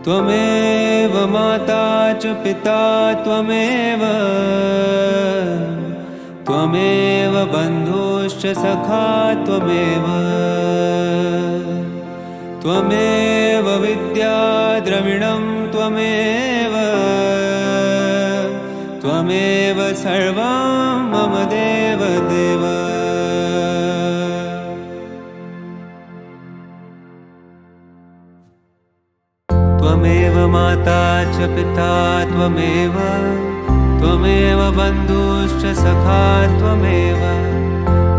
त्वमेव माता च पिता त्वमेव त्वमेव बन्धुश्च सखा त्वमेव त्वमेव विद्या द्रविणं त्वमेव त्वमेव सर्वं मम देवदेव। त्वमेव माता च पिता त्वमेव त्वमेव बन्धुश्च सखा त्वमेव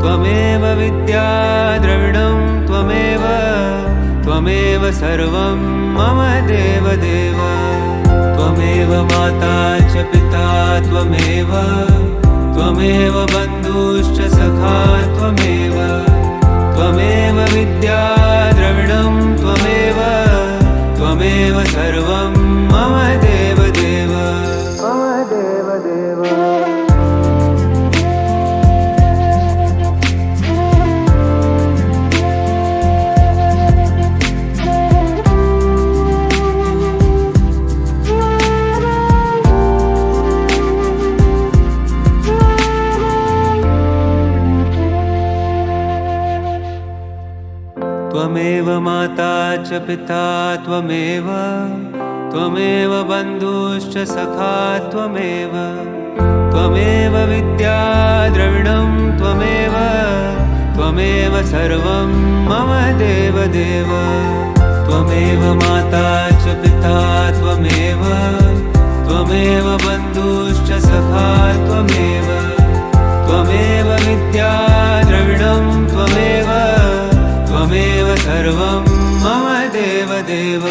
त्वमेव विद्या द्रविणं त्वमेव त्वमेव सर्वं मम देवदेव। त्वमेव माता च पिता त्वमेव त्वमेव बन्धुश्च सखा त्वमेव त्वमेव विद्या द्रविणं त्वमेव त्वमेव सर्वं मम देवदेव मम देवदेव। त्वमेव माता च पिता त्वमेव त्वमेव बन्धुश्च सखा त्वमेव त्वमेव विद्या द्रविणं त्वमेव त्वमेव सर्वं मम देवदेव। त्वमेव माता च पिता त्वमेव त्वमेव बन्धुश्च सखा त्वमेव त्वमेव विद्या द्रविणं त्वमेव त्वमेव सर्वं मम देवदेव।